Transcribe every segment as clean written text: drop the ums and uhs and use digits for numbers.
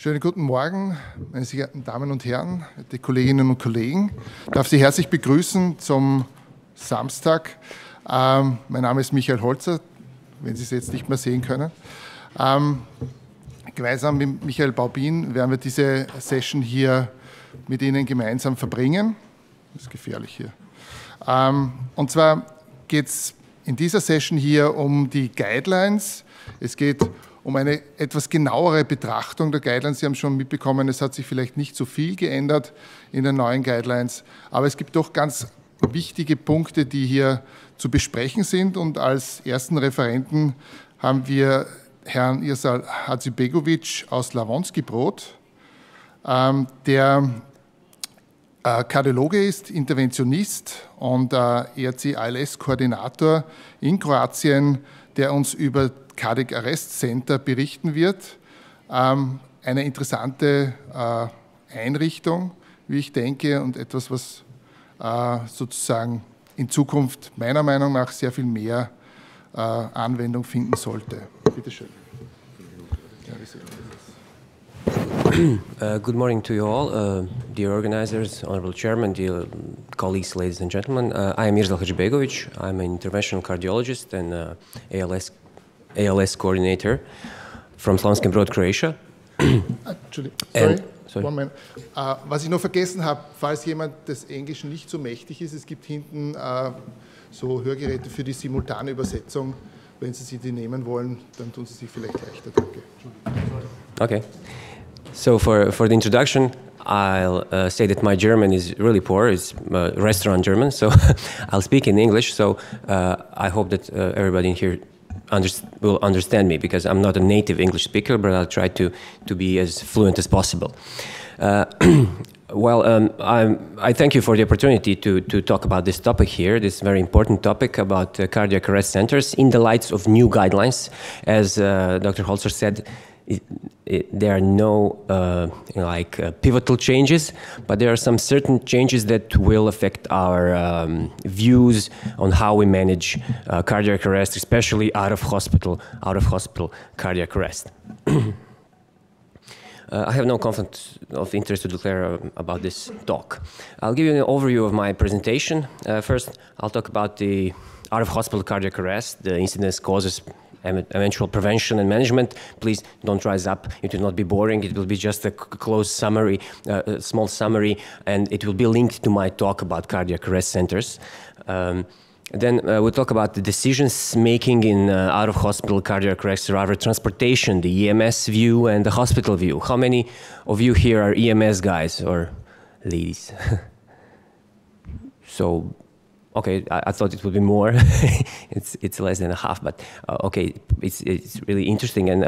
Schönen guten Morgen, meine sehr geehrten Damen und Herren, die Kolleginnen und Kollegen. Ich darf Sie herzlich begrüßen zum Samstag. Mein Name ist Michael Holzer, wenn Sie es jetzt nicht mehr sehen können. Gemeinsam mit Michael Baubin werden wir diese Session hier mit Ihnen gemeinsam verbringen. Das ist gefährlich hier. Und zwar geht es in dieser Session hier um die Guidelines. Es geht um eine etwas genauere Betrachtung der Guidelines. Sie haben schon mitbekommen, es hat sich vielleicht nicht so viel geändert in den neuen Guidelines, aber es gibt doch ganz wichtige Punkte, die hier zu besprechen sind. Und als ersten Referenten haben wir Herrn Irzal Hadzibegovic aus Slavonski der Kardiologe ist, Interventionist und ERC'15-ALS-Koordinator in Kroatien, der uns über Cardiac Arrest Center berichten wird. Eine interessante Einrichtung, wie ich denke, und etwas, was sozusagen in Zukunft meiner Meinung nach sehr viel mehr Anwendung finden sollte. Bitte schön. Good morning to you all, dear organizers, honorable chairman, dear colleagues, ladies and gentlemen. I am Irzal Hadzibegovic. I'm an interventional cardiologist and ALS coordinator from Slavonski Brod, Croatia. Actually, sorry. One minute. Was ich noch vergessen habe, falls jemand des Englischen nicht so mächtig ist, es gibt hinten so Hörgeräte für die simultane Übersetzung. Wenn Sie die nehmen wollen, dann tun Sie sich vielleicht leichter. Danke. Okay. So for the introduction, I'll say that my German is really poor. It's restaurant German, so I'll speak in English. So I hope that everybody in here will understand me, because I'm not a native English speaker, but I'll try to be as fluent as possible. Well, I thank you for the opportunity to talk about this topic here, this very important topic about cardiac arrest centers in the light of new guidelines. As Dr. Holzer said, there are no pivotal changes, but there are some certain changes that will affect our views on how we manage cardiac arrest, especially out of hospital cardiac arrest. I have no conflict of interest to declare about this talk. I'll give you an overview of my presentation. First, I'll talk about the out-of-hospital cardiac arrest, the incidence, causes, eventual prevention and management. Please don't rise up. It will not be boring. It will be just a close summary, a small summary, and it will be linked to my talk about cardiac arrest centers. Then we'll talk about the decisions making in out-of-hospital cardiac arrest survivor transportation, the EMS view and the hospital view. How many of you here are EMS guys or ladies? So, okay, I thought it would be more. it's less than a half, but okay, it's really interesting. And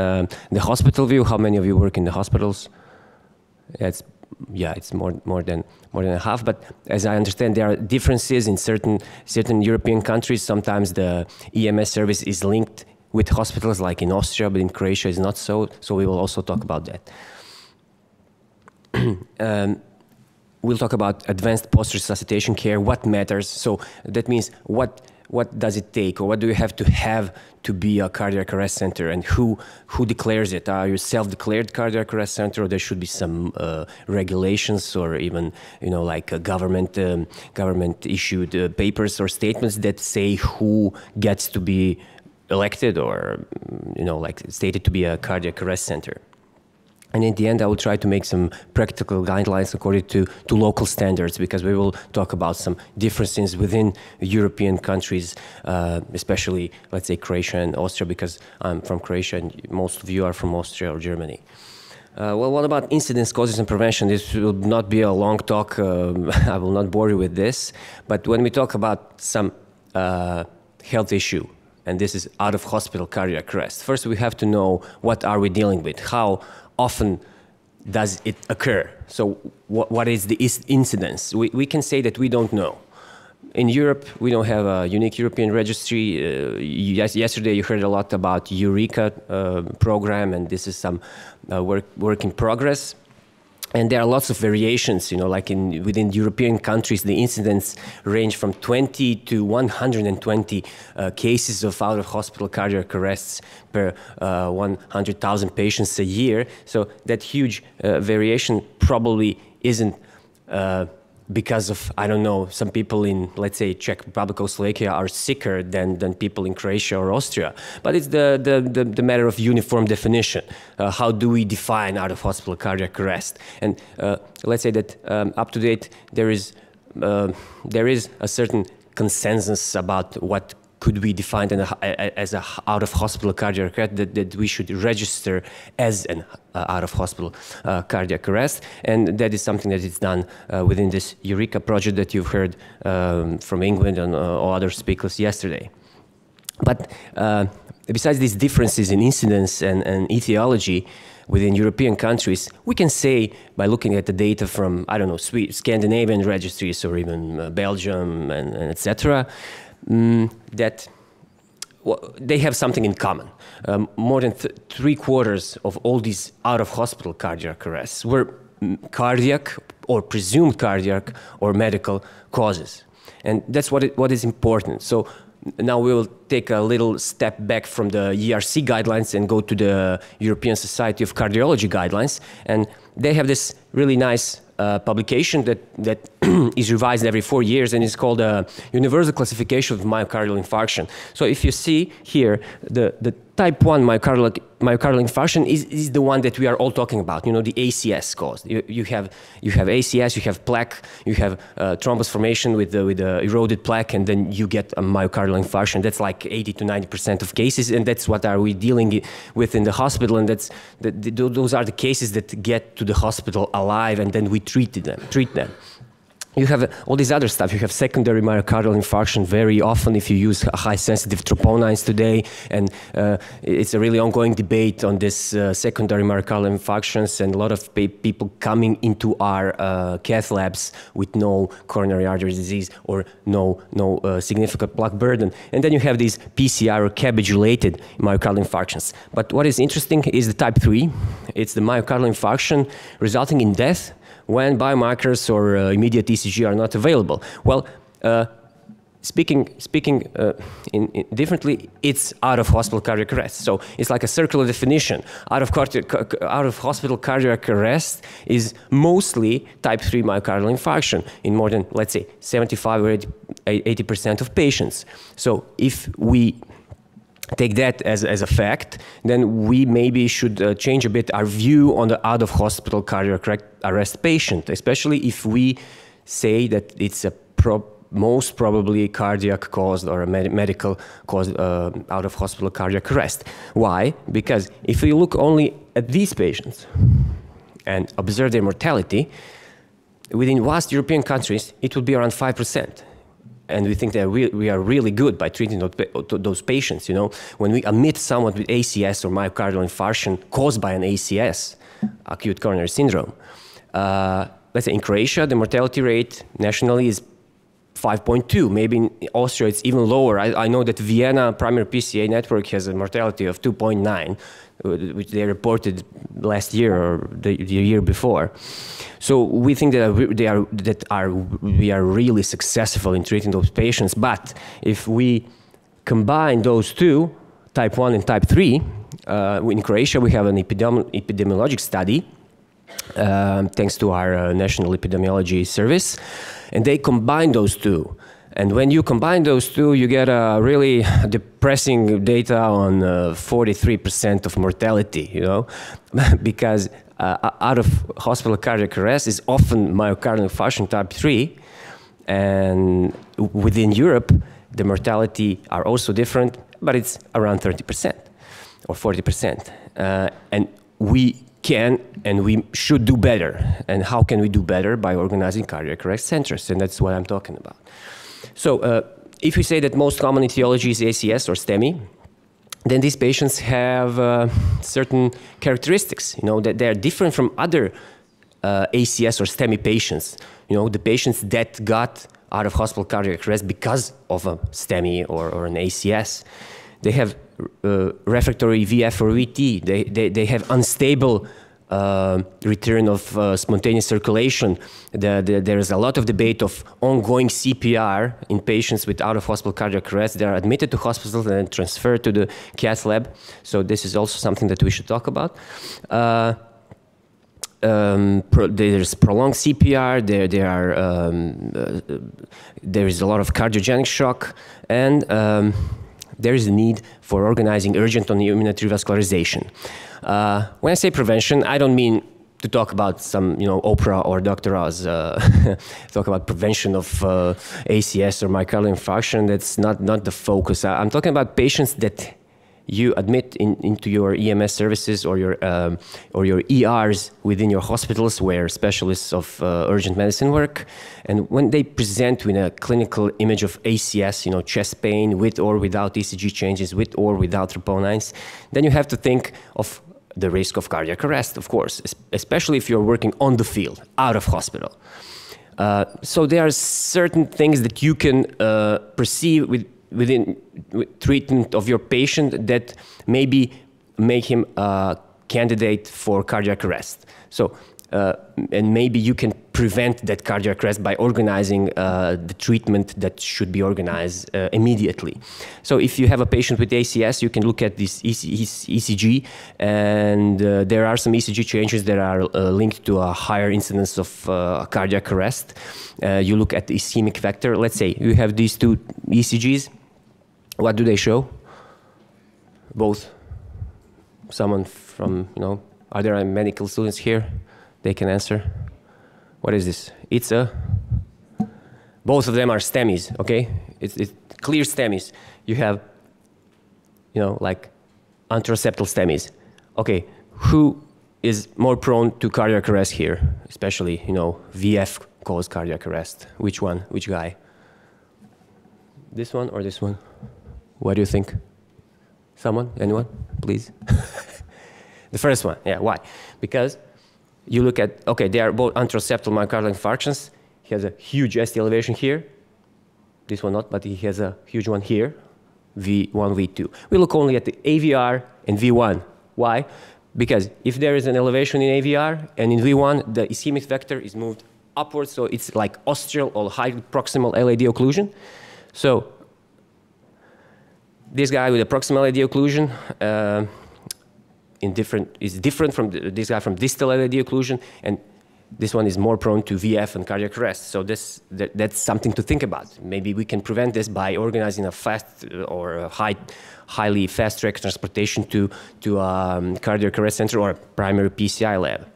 the hospital view, how many of you work in the hospitals? It's more than a half. But as I understand, there are differences in certain European countries. Sometimes the EMS service is linked with hospitals, like in Austria, but in Croatia is not so. So we will also talk about that. We'll talk about advanced post-resuscitation care, what matters. So that means what does it take, or what do you have to be a cardiac arrest center, and who declares it? Are you self-declared cardiac arrest center, or there should be some regulations, or even like government issued papers or statements that say who gets to be elected or like stated to be a cardiac arrest center. And in the end, I will try to make some practical guidelines according to local standards, because we will talk about some differences within European countries, especially, let's say, Croatia and Austria, because I'm from Croatia and most of you are from Austria or Germany. Well, what about incidence, causes, and prevention? This will not be a long talk. I will not bore you with this. But when we talk about some health issue, and this is out-of-hospital cardiac arrest, first we have to know what are we dealing with, how often does it occur? So what is the incidence? We can say that we don't know. In Europe, we don't have a unique European registry. Yesterday you heard a lot about Eureka program, and this is some work in progress. And there are lots of variations, like within European countries, the incidence range from 20 to 120 cases of out-of-hospital cardiac arrests per 100,000 patients a year. So that huge variation probably isn't because of, I don't know, some people in, let's say, Czech Republic or Slovakia are sicker than people in Croatia or Austria. But it's the matter of uniform definition. How do we define out-of-hospital cardiac arrest? And let's say that up to date, there is a certain consensus about what could be defined as an out-of-hospital cardiac arrest that we should register as an out-of-hospital cardiac arrest. And that is something that is done within this Eureka project that you've heard from England and other speakers yesterday. But besides these differences in incidence and etiology within European countries, we can say, by looking at the data from, I don't know, Scandinavian registries or even Belgium and etc., that they have something in common. More than 3/4 of all these out-of-hospital cardiac arrests were cardiac or presumed cardiac or medical causes. And that's what is important. So now we will take a little step back from the ERC guidelines and go to the European Society of Cardiology guidelines. And they have this really nice publication that is revised every 4 years, and it's called a Universal Classification of Myocardial Infarction. So if you see here, the type 1 myocardial infarction is the one that we are all talking about, the ACS cause. You have ACS, you have plaque, you have thrombus formation with the eroded plaque, and then you get a myocardial infarction. That's like 80 to 90% of cases, and that's what are we dealing with in the hospital, and those are the cases that get to the hospital alive, and then we treat them. You have all this other stuff. You have secondary myocardial infarction very often if you use high-sensitive troponins today, and it's a really ongoing debate on this secondary myocardial infarctions, and a lot of people coming into our cath labs with no coronary artery disease or no significant plaque burden. And then you have these PCR or CABG-related myocardial infarctions. But what is interesting is the type 3. It's the myocardial infarction resulting in death when biomarkers or immediate ECG are not available. Well, speaking differently, it's out-of-hospital cardiac arrest. So it's like a circular definition. Out-of-hospital cardiac arrest is mostly type 3 myocardial infarction in more than, let's say, 75 or 80% of patients. So if we take that as a fact, then we maybe should change a bit our view on the out-of-hospital cardiac arrest patient, especially if we say that it's a most probably cardiac caused or a medical caused out-of-hospital cardiac arrest. Why? Because if we look only at these patients and observe their mortality, within vast European countries, it would be around 5%. And we think that we are really good by treating those patients. When we admit someone with ACS or myocardial infarction caused by an ACS, acute coronary syndrome, let's say in Croatia, the mortality rate nationally is 5.2. Maybe in Austria it's even lower. I know that Vienna Primary PCA Network has a mortality of 2.9, which they reported last year or the year before. So we think that we are really successful in treating those patients. But if we combine those two, type 1 and type 3, in Croatia we have an epidemiologic study, thanks to our National Epidemiology Service, and they combine those two. And when you combine those two, you get a really depressing data on 43% of mortality, because out-of-hospital cardiac arrest is often myocardial infarction type 3, and within Europe, the mortality are also different, but it's around 30% or 40%. And we can and we should do better. And how can we do better? By organizing cardiac arrest centers, and that's what I'm talking about. So if we say that most common etiology is ACS or STEMI, then these patients have certain characteristics, that they are different from other ACS or STEMI patients. The patients that got out-of-hospital cardiac arrest because of a STEMI or an ACS. They have refractory VF or VT. They have unstable return of spontaneous circulation. There is a lot of debate of ongoing CPR in patients with out-of-hospital cardiac arrest. They are admitted to hospitals and then transferred to the cath lab. So this is also something that we should talk about. There's prolonged CPR. There is a lot of cardiogenic shock, and there is a need for organizing urgent on-unit revascularization. When I say prevention, I don't mean to talk about some, Oprah or Dr. Oz, talk about prevention of ACS or myocardial infarction. That's not the focus. I'm talking about patients that you admit into your EMS services or your ERs within your hospitals where specialists of urgent medicine work. And when they present with a clinical image of ACS, chest pain with or without ECG changes, with or without troponines, then you have to think of the risk of cardiac arrest, of course, especially if you're working on the field, out of hospital. So there are certain things that you can perceive within treatment of your patient that maybe make him a candidate for cardiac arrest. So, and maybe you can prevent that cardiac arrest by organizing the treatment that should be organized immediately. So if you have a patient with ACS, you can look at this ECG, and there are some ECG changes that are linked to a higher incidence of cardiac arrest. You look at the ischemic factor. Let's say you have these two ECGs. What do they show? Both. Someone from, are there any medical students here? They can answer. What is this? It's both of them are STEMIs, okay? It's clear STEMIs. You have, like anteroseptal STEMIs. Okay, who is more prone to cardiac arrest here? Especially, VF caused cardiac arrest. Which one? Which guy? This one or this one? What do you think? Someone? Anyone? Please. The first one, yeah, why? Because you look at, okay, they are both anteroseptal myocardial infarctions. He has a huge ST elevation here. This one not, but he has a huge one here, V1, V2. We look only at the AVR and V1. Why? Because if there is an elevation in AVR and in V1, the ischemic vector is moved upwards, so it's like ostial or high proximal LAD occlusion. So this guy with a proximal LAD occlusion is different from this guy from distal LAD occlusion, and this one is more prone to VF and cardiac arrest. So that's something to think about. Maybe we can prevent this by organizing a fast or a highly fast-track transportation to a cardiac arrest center or a primary PCI lab.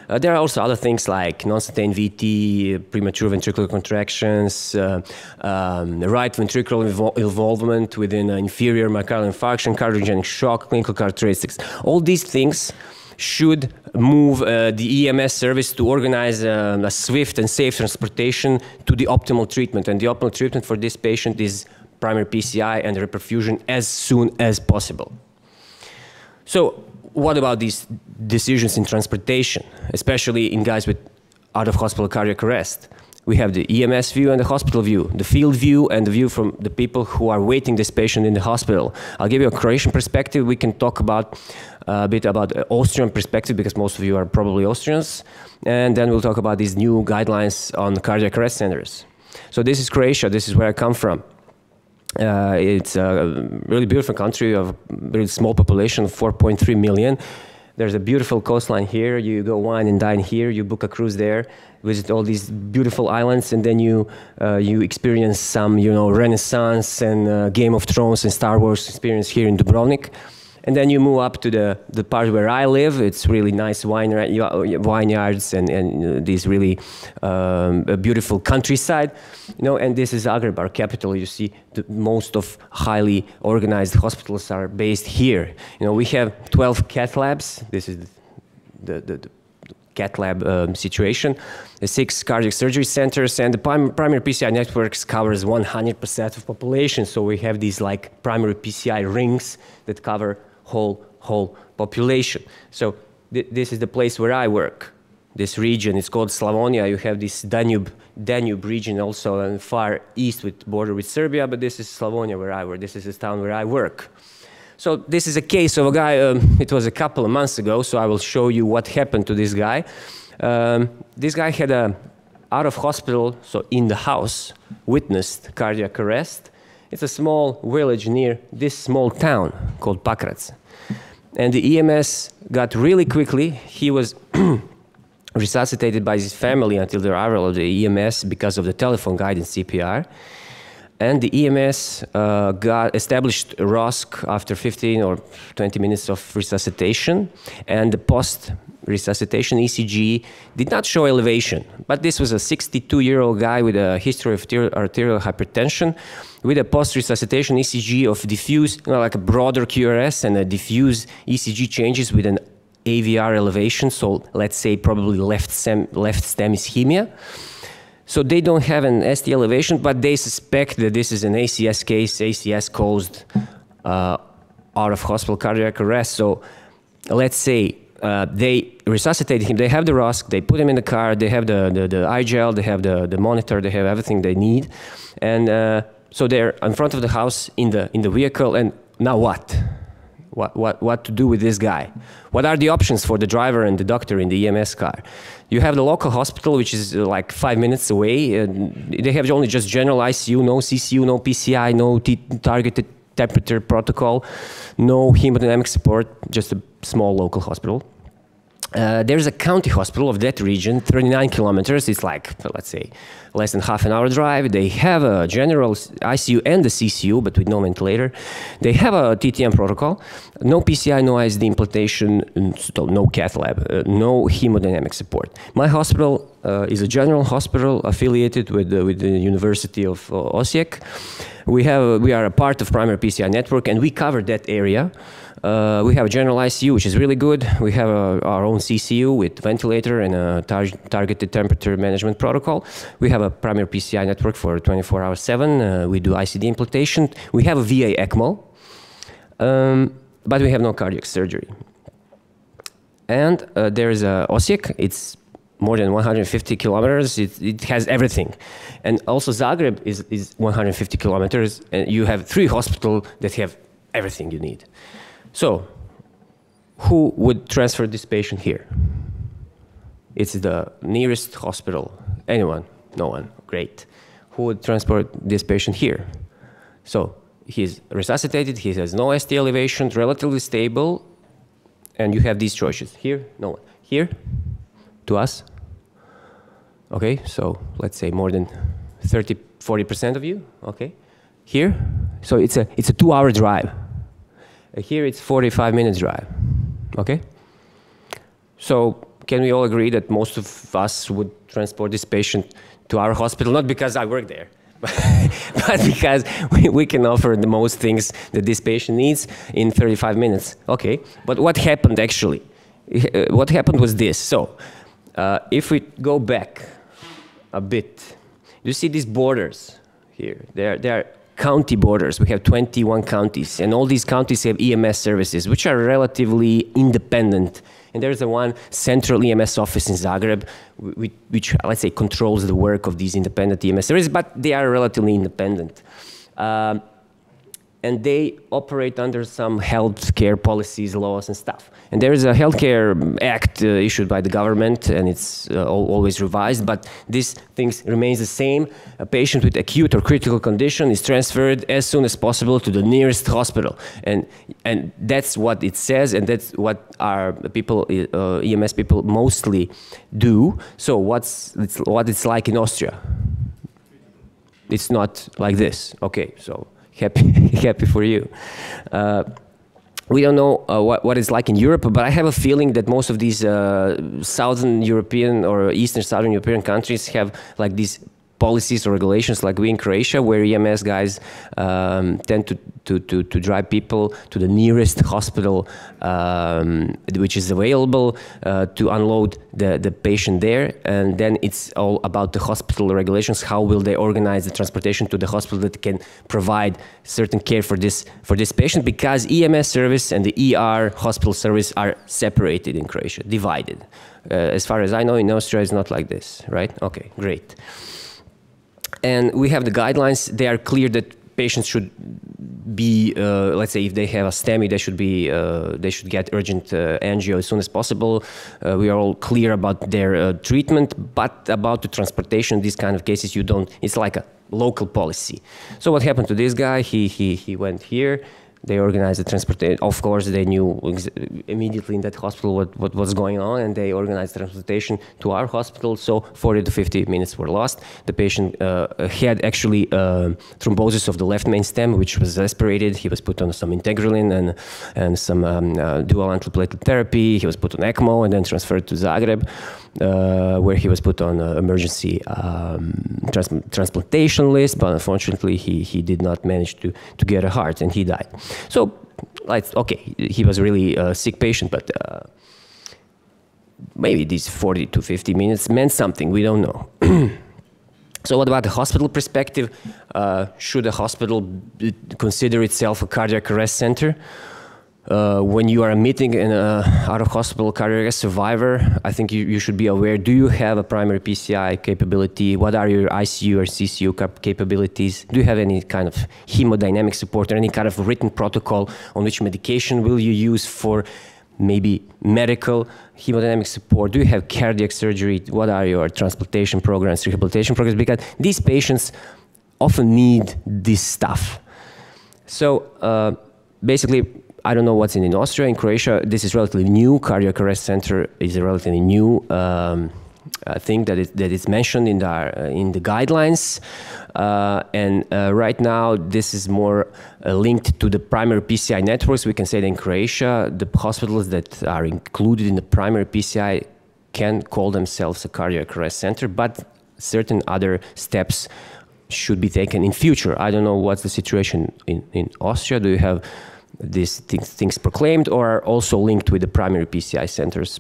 There are also other things like non-sustained VT, premature ventricular contractions, right ventricular involvement within inferior myocardial infarction, cardiogenic shock, clinical characteristics. All these things should move the EMS service to organize a swift and safe transportation to the optimal treatment. And the optimal treatment for this patient is primary PCI and reperfusion as soon as possible. So what about these decisions in transportation, especially in guys with out-of-hospital cardiac arrest? We have the EMS view and the hospital view, the field view and the view from the people who are waiting this patient in the hospital. I'll give you a Croatian perspective. We can talk about a bit about Austrian perspective because most of you are probably Austrians. And then we'll talk about these new guidelines on cardiac arrest centers. So this is Croatia. This is where I come from. It's a really beautiful country of a really small population of 4.3 million. There's a beautiful coastline here. You go wine and dine here. You book a cruise there, visit all these beautiful islands, and then you experience some, Renaissance and Game of Thrones and Star Wars experience here in Dubrovnik. And then you move up to the part where I live. It's really nice vineyards and these really beautiful countryside, and this is Zagreb, our capital. You see most of highly organized hospitals are based here. We have 12 cath labs. This is the cath lab situation. The 6 cardiac surgery centers, and the primary PCI networks covers 100% of population. So we have these like primary PCI rings that cover whole population. So this is the place where I work. This region is called Slavonia. You have this Danube region also and far east with border with Serbia, but this is Slavonia where I work. This is the town where I work. So this is a case of a guy, it was a couple of months ago, so I will show you what happened to this guy. This guy had a out of hospital, so in the house, witnessed cardiac arrest. It's a small village near this small town called Pakrac. And the EMS got really quickly. He was resuscitated by his family until the arrival of the EMS because of the telephone guided CPR. And the EMS got established ROSC after 15 or 20 minutes of resuscitation. And the post-resuscitation ECG did not show elevation. But this was a 62-year-old guy with a history of arterial hypertension with a post-resuscitation ECG of diffuse, like a broader QRS and a diffuse ECG changes with an AVR elevation. So let's say probably left stem ischemia. So they don't have an ST elevation, but they suspect that this is an ACS case, ACS caused out-of-hospital cardiac arrest. So let's say they resuscitated him, they have the ROSC, they put him in the car, they have the iGel, they have the monitor, they have everything they need. And so they're in front of the house in the vehicle, and now what? What to do with this guy? What are the options for the driver and the doctor in the EMS car? You have the local hospital, which is like 5 minutes away. They have only just general ICU, no CCU, no PCI, no targeted temperature protocol, no hemodynamic support, just a small local hospital. There's a county hospital of that region, 39 kilometers. It's like, let's say, less than half an hour drive. They have a general ICU and the CCU, but with no ventilator. They have a TTM protocol, no PCI, no ISD implantation, no cath lab, no hemodynamic support. My hospital is a general hospital affiliated with the University of Osijek. We are a part of primary PCI network, and we cover that area. We have a general ICU, which is really good. We have our own CCU with ventilator and a targeted temperature management protocol. We have a primary PCI network for 24/7. We do ICD implantation. We have a VA ECMO, but we have no cardiac surgery. And there is Osijek. It's more than 150 kilometers. It has everything. And also Zagreb is 150 kilometers. And you have 3 hospitals that have everything you need. So, who would transfer this patient here? It's the nearest hospital. Anyone? No one. Great. Who would transport this patient here? So, he's resuscitated, he has no ST elevation, relatively stable, and you have these choices. Here? No one. Here? To us? Okay, so let's say more than 30–40% of you. Okay. Here? So it's a 2-hour drive. Here it's 45 minutes drive, okay? So can we all agree that most of us would transport this patient to our hospital, not because I work there, but because we can offer the most things that this patient needs in 35 minutes, okay? But what happened actually? What happened was this. So if we go back a bit, you see these borders here. They are county borders. We have 21 counties, and all these counties have EMS services, which are relatively independent. And there's one central EMS office in Zagreb, which, let's say, controls the work of these independent EMS services, but they are relatively independent. And they operate under some healthcare policies, laws, and stuff. And there is a healthcare act issued by the government, and it's always revised, but this thing remains the same. A patient with acute or critical condition is transferred as soon as possible to the nearest hospital. And that's what it says, and that's what our people, EMS people, mostly do. So what it's like in Austria? It's not like this. Okay, so happy for you. We don't know what it's like in Europe, but I have a feeling that most of these Southern European or Eastern Southern European countries have like these policies or regulations like we in Croatia, where EMS guys tend to drive people to the nearest hospital which is available to unload the patient there. And then it's all about the hospital regulations. How will they organize the transportation to the hospital that can provide certain care for this patient? Because EMS service and the ER hospital service are separated in Croatia, divided. As far as I know, in Austria it's not like this, right? Okay, great. And we have the guidelines. They are clear that patients should be, let's say, if they have a STEMI, they should get urgent angio as soon as possible. We are all clear about their treatment, but about the transportation, these kind of cases, you don't. It's like a local policy. So what happened to this guy? He went here. They organized the transportation. Of course, they knew immediately in that hospital what was going on, and they organized transportation to our hospital. So 40 to 50 minutes were lost. The patient had actually thrombosis of the left main stem, which was aspirated. He was put on some integralin and some dual antiplatelet therapy. He was put on ECMO and then transferred to Zagreb, where he was put on emergency transplantation list. But unfortunately, he did not manage to get a heart, and he died. So, okay, he was a really sick patient, but maybe these 40 to 50 minutes meant something. We don't know. So what about the hospital perspective? Should a hospital consider itself a cardiac arrest center? When you are admitting an out-of-hospital cardiac arrest survivor, I think you should be aware, do you have a primary PCI capability? What are your ICU or CCU capabilities? Do you have any kind of hemodynamic support or any kind of written protocol on which medication will you use for maybe medical hemodynamic support? Do you have cardiac surgery? What are your transplantation programs, rehabilitation programs? Because these patients often need this stuff. So basically, I don't know what's in Austria. In Croatia, this is relatively new. Cardiac arrest center is a relatively new thing that is mentioned in the guidelines. And right now, this is more linked to the primary PCI networks. We can say that in Croatia, the hospitals that are included in the primary PCI can call themselves a cardiac arrest center, but certain other steps should be taken in future. I don't know what's the situation in Austria. Do you have these things proclaimed or are also linked with the primary PCI centers?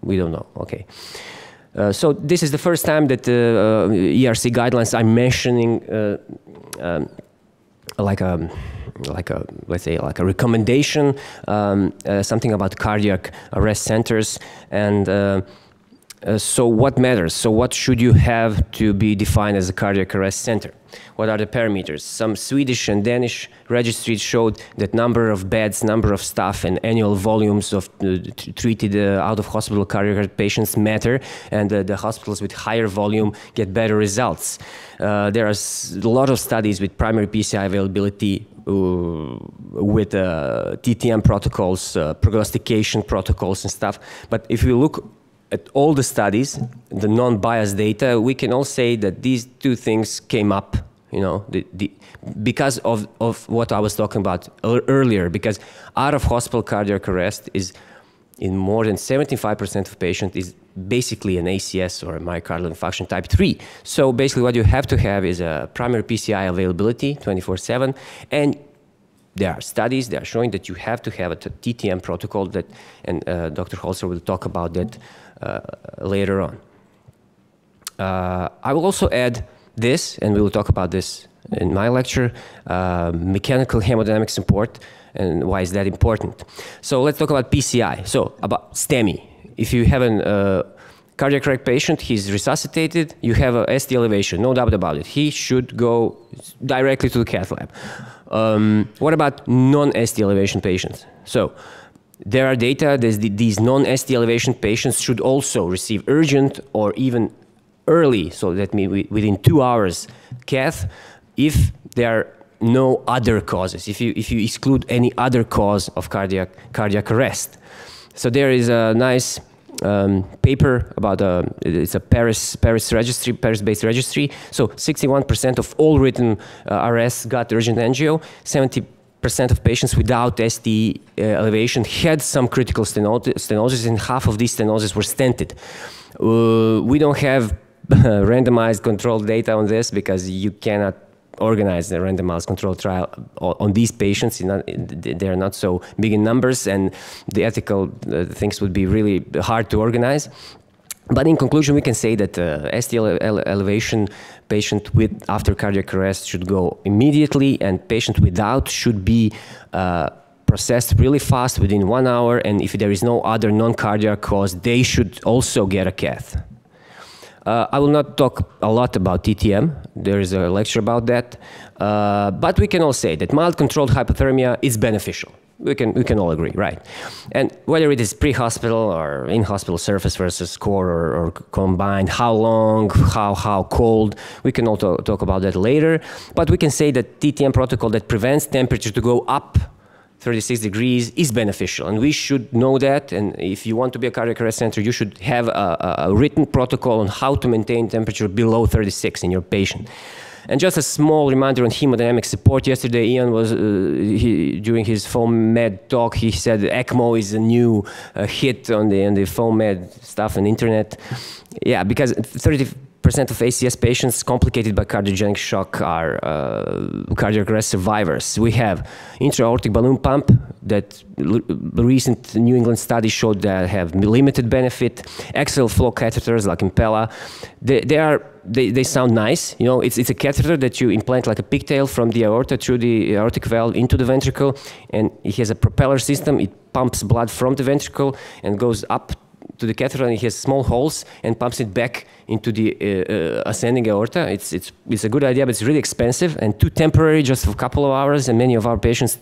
We don't know. Okay. So this is the first time that ERC guidelines are mentioning let's say like a recommendation, something about cardiac arrest centers. And so what matters? So what should you have to be defined as a cardiac arrest center? What are the parameters? Some Swedish and Danish registries showed that number of beds, number of staff, and annual volumes of treated out-of-hospital cardiac arrest patients matter, and the hospitals with higher volume get better results. There are a lot of studies with primary PCI availability with TTM protocols, prognostication protocols and stuff. But if you look at all the studies, the non-biased data, we can all say that these two things came up, you know, because of what I was talking about earlier, because out-of-hospital cardiac arrest is, in more than 75% of patients, is basically an ACS or a myocardial infarction type 3. So basically what you have to have is a primary PCI availability 24/7, and there are studies that are showing that you have to have a TTM protocol that, and Dr. Holzer will talk about that later on. I will also add this, and we will talk about this in my lecture, mechanical hemodynamic support, and why is that important. So let's talk about PCI. So about STEMI. If you have a cardiac arrest patient, he's resuscitated, you have a ST elevation, no doubt about it. He should go directly to the cath lab. What about non-ST elevation patients? So there are data that these non-ST elevation patients should also receive urgent or even early, so that means within 2 hours cath, if there are no other causes, if you exclude any other cause of cardiac arrest. So there is a nice paper about it's a Paris registry, Paris-based registry. So 61% of all written arrests got urgent angio. 70% of patients without ST elevation had some critical stenosis, and half of these stenosis were stented. We don't have randomized controlled data on this because you cannot organize a randomized controlled trial on these patients. They're not so big in numbers, and the ethical things would be really hard to organize. But in conclusion, we can say that ST elevation patient with after cardiac arrest should go immediately, and patient without should be processed really fast within 1 hour. And if there is no other non-cardiac cause, they should also get a cath. I will not talk a lot about TTM. There is a lecture about that. But we can all say that mild controlled hypothermia is beneficial. We can all agree, right? And whether it is pre-hospital or in-hospital surface versus core or combined, how long, how cold, we can all talk about that later. But we can say that TTM protocol that prevents temperature to go up 36 degrees is beneficial, and we should know that. And if you want to be a cardiac arrest center, you should have a written protocol on how to maintain temperature below 36 in your patient. And just a small reminder on hemodynamic support. Yesterday, Ian was, during his foam med talk, he said ECMO is a new hit on the foam med stuff on the internet. Yeah, because 30% of ACS patients complicated by cardiogenic shock are cardiac arrest survivors. We have intra-aortic balloon pump that recent New England study showed that have limited benefit. Axial flow catheters like Impella, they sound nice. You know, it's a catheter that you implant like a pigtail from the aorta through the aortic valve into the ventricle, and it has a propeller system. It pumps blood from the ventricle and goes up to the catheter, and it has small holes and pumps it back into the ascending aorta. It's a good idea, but it's really expensive and too temporary, just for a couple of hours, and many of our patients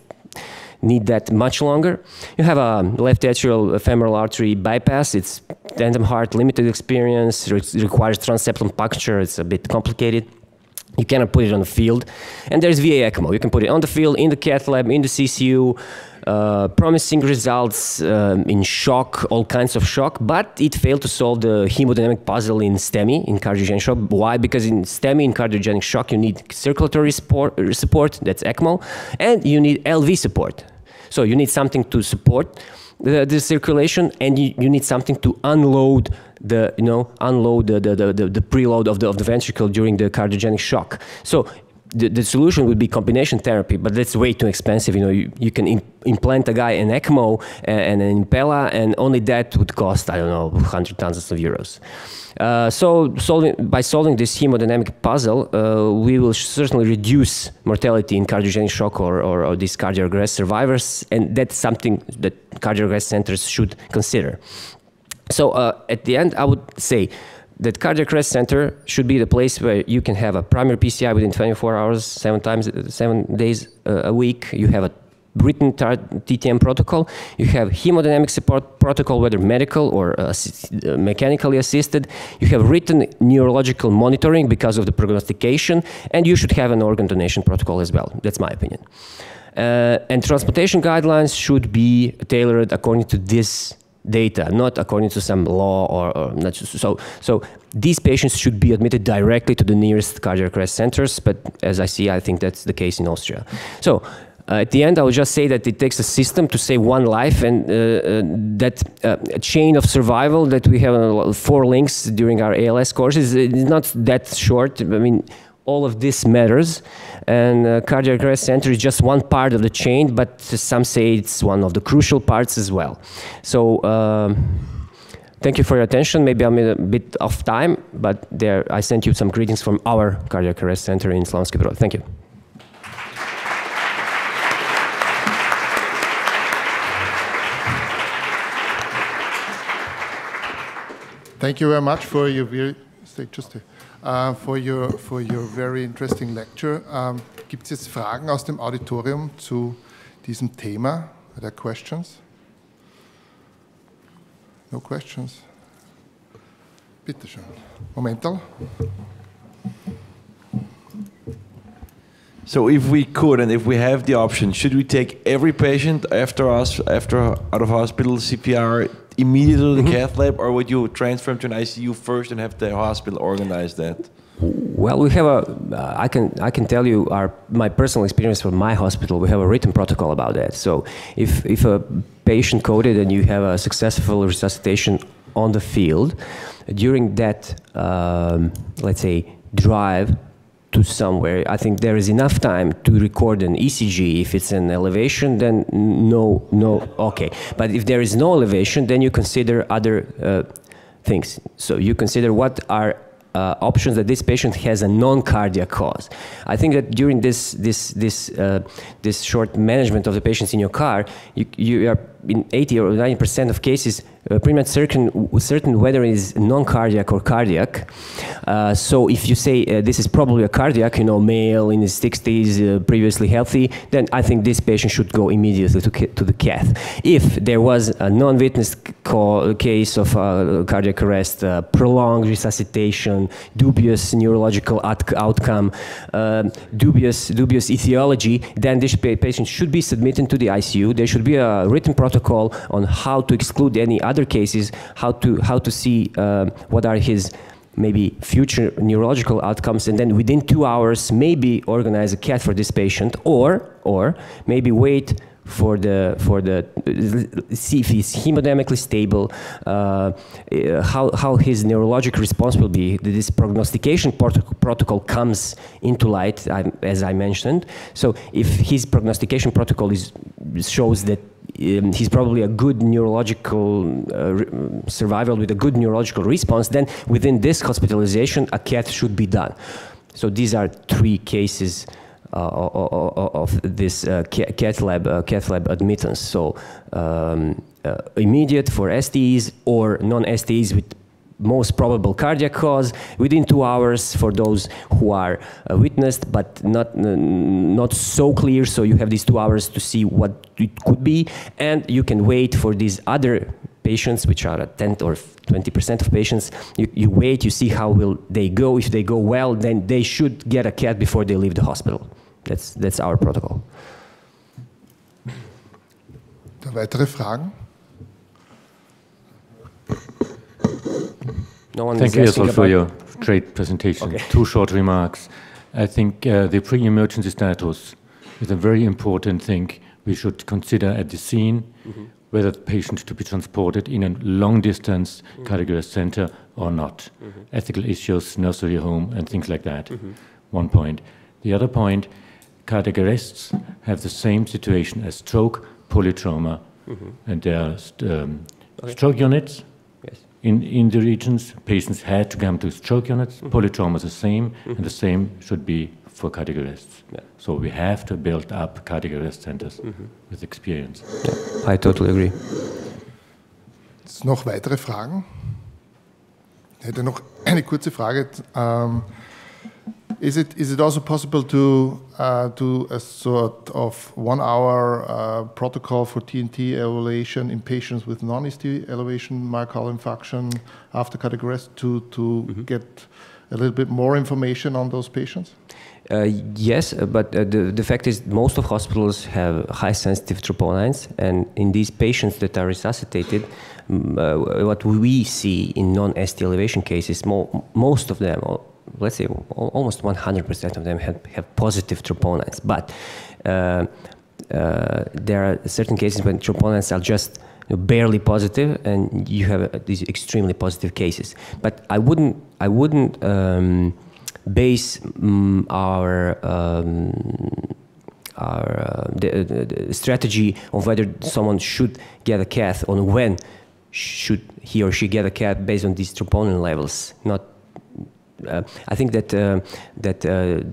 need that much longer. You have a left atrial femoral artery bypass. It's tandem heart, limited experience, requires transseptum puncture. It's a bit complicated. You cannot put it on the field. And there's VA ECMO. You can put it on the field, in the cath lab, in the CCU, promising results in shock, all kinds of shock, but it failed to solve the hemodynamic puzzle in STEMI, in cardiogenic shock. Why? Because in STEMI, in cardiogenic shock, you need circulatory support, that's ECMO, and you need LV support. So you need something to support the circulation, and you need something to unload the preload of the ventricle during the cardiogenic shock. So the solution would be combination therapy, but that's way too expensive. You know, you can implant a guy an ECMO and an Impella, and only that would cost, I don't know, hundreds of thousands of euros. So by solving this hemodynamic puzzle, we will certainly reduce mortality in cardiogenic shock or these cardiac arrest survivors, and that's something that cardiac arrest centers should consider. So at the end, I would say that cardiac arrest center should be the place where you can have a primary PCI within 24 hours, 7 days a week. You have a written TTM protocol. You have hemodynamic support protocol, whether medical or mechanically assisted. You have written neurological monitoring because of the prognostication, and you should have an organ donation protocol as well. That's my opinion. And transplantation guidelines should be tailored according to this data, not according to some law or not. So these patients should be admitted directly to the nearest cardiac arrest centers, but as I see, I think that's the case in Austria. So at the end, I would just say that it takes a system to save one life, and that chain of survival that we have 4 links during our ALS courses is not that short. I mean, all of this matters, and cardiac arrest center is just one part of the chain, but some say it's one of the crucial parts as well. So thank you for your attention. Maybe I'm a bit off time, but there I sent you some greetings from our cardiac arrest center in Slavonski Brod. Thank you. Thank you very much for your very interesting lecture. Gibt es jetzt Fragen aus dem Auditorium zu diesem Thema? Are there questions? No questions? Bitte schön. Momental. So if we could, and if we have the option, should we take every patient after out of hospital CPR immediately to the cath lab, or would you transfer them to an ICU first and have the hospital organize that? Well, we have I can tell you my personal experience from my hospital. We have a written protocol about that. So if a patient coded and you have a successful resuscitation on the field, during that, let's say, drive to somewhere, I think there is enough time to record an ECG. If it's an elevation, then no, okay. But if there is no elevation, then you consider other things. So you consider what are options that this patient has a non-cardiac cause. I think that during this short management of the patients in your car, you are in 80 or 90% of cases pretty much certain whether it is non-cardiac or cardiac. So if you say this is probably a cardiac, male in his 60s, previously healthy, then I think this patient should go immediately to the cath. If there was a non-witnessed case of cardiac arrest, prolonged resuscitation, dubious neurological outcome, dubious etiology, then this patient should be submitted to the ICU. There should be a written protocol on how to exclude any other cases, how to see what are his maybe future neurological outcomes, and then within 2 hours maybe organize a cath for this patient, or maybe wait for the see if he's hemodynamically stable, how his neurologic response will be. This prognostication protocol comes into light, as I mentioned. So if his prognostication protocol shows that he's probably a good neurological survival with a good neurological response, then within this hospitalization a cath should be done. So these are 3 cases of this cath lab admittance. So immediate for STEs or non-STEs with most probable cardiac cause, within 2 hours for those who are witnessed but not so clear, so you have these 2 hours to see what it could be, and you can wait for these other patients, which are 10 or 20% of patients. You wait, you see how will they go. If they go well, then they should get a cath before they leave the hospital. That's our protocol. Weitere Fragen? No one Thank you, Irzal, for your great presentation. Okay. 2 short remarks. I think the pre-emergency status is a very important thing we should consider at the scene, whether the patient to be transported in a long-distance cardiac arrest center or not. Ethical issues, nursery home, and things like that. One point. The other point, cardiac arrests have the same situation as stroke, polytrauma, and there are stroke units. In the regions, patients had to come to stroke units. Polytrauma is the same, and the same should be for cardiac arrests. Yeah. So we have to build up cardiac arrest centers with experience. I totally agree. Jetzt noch weitere Fragen? Ich hätte noch eine kurze Frage. Is it also possible to do a sort of 1 hour protocol for TNT elevation in patients with non-ST elevation myocardial infarction after cardiac arrest to get a little bit more information on those patients? Yes, but the fact is most of hospitals have high sensitive troponins, and in these patients that are resuscitated, what we see in non-ST elevation cases, most of them, let's say almost 100% of them have positive troponins, but there are certain cases when troponins are just barely positive, and you have these extremely positive cases. But I wouldn't base our strategy of whether someone should get a cath on when should he or she get a cath based on these troponin levels. Not. I think that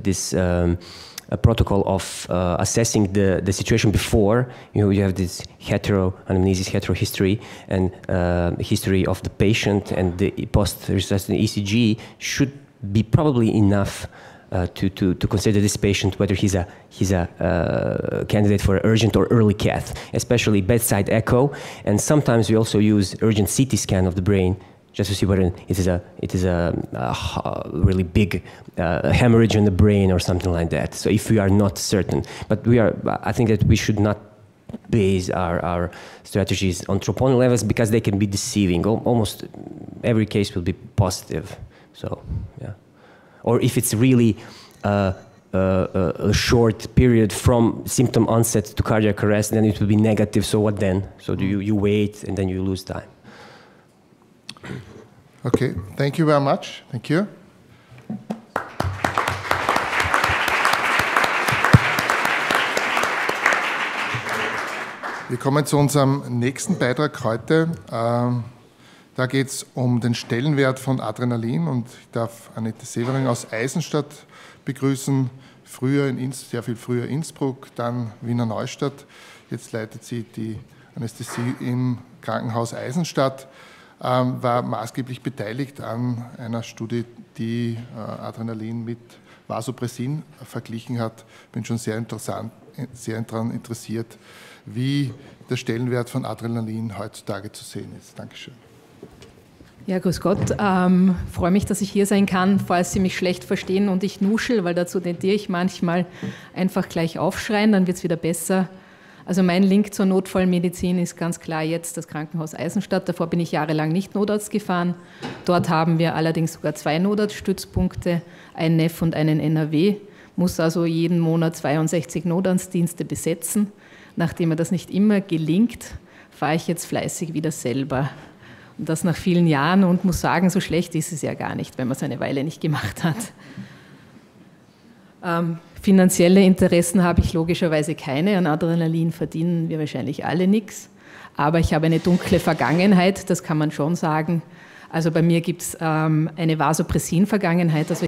this protocol of assessing the situation before, you have this anamnesis, history, and history of the patient, and the post-resuscitation ECG should be probably enough to consider this patient whether he's a candidate for urgent or early cath, especially bedside echo, and sometimes we also use urgent CT scan of the brain just to see whether it is a really big hemorrhage in the brain or something like that. So if we are not certain, but I think that we should not base our strategies on troponin levels because they can be deceiving. Almost every case will be positive. So yeah, or if it's really a short period from symptom onset to cardiac arrest, then it will be negative. So what then? So you wait and then you lose time. Okay, thank you very much. Thank you. Wir kommen zu unserem nächsten Beitrag heute. Da geht es um den Stellenwert von Adrenalin, und ich darf Annette Severing aus Eisenstadt begrüßen. Sehr viel früher Innsbruck, dann Wiener Neustadt. Jetzt leitet sie die Anästhesie im Krankenhaus Eisenstadt, war maßgeblich beteiligt an einer Studie, die Adrenalin mit Vasopressin verglichen hat. Bin schon sehr daran interessiert, wie der Stellenwert von Adrenalin heutzutage zu sehen ist. Dankeschön. Ja, grüß Gott. Freue mich, dass ich hier sein kann, falls Sie mich schlecht verstehen und ich nuschel, weil dazu tendiere ich manchmal einfach gleich aufschreien, dann wird es wieder besser. Also mein Link zur Notfallmedizin ist ganz klar jetzt das Krankenhaus Eisenstadt. Davor bin ich jahrelang nicht Notarzt gefahren. Dort haben wir allerdings sogar 2 Notarztstützpunkte, einen NEF und einen NRW. Muss also jeden Monat 62 Notarztdienste besetzen. Nachdem mir das nicht immer gelingt, fahre ich jetzt fleißig wieder selber. Und das nach vielen Jahren und muss sagen, so schlecht ist es ja gar nicht, wenn man es eine Weile nicht gemacht hat. Finanzielle Interessen habe ich logischerweise keine. An Adrenalin verdienen wir wahrscheinlich alle nichts. Aber ich habe eine dunkle Vergangenheit, das kann man schon sagen. Also bei mir gibt es eine Vasopressin-Vergangenheit. Also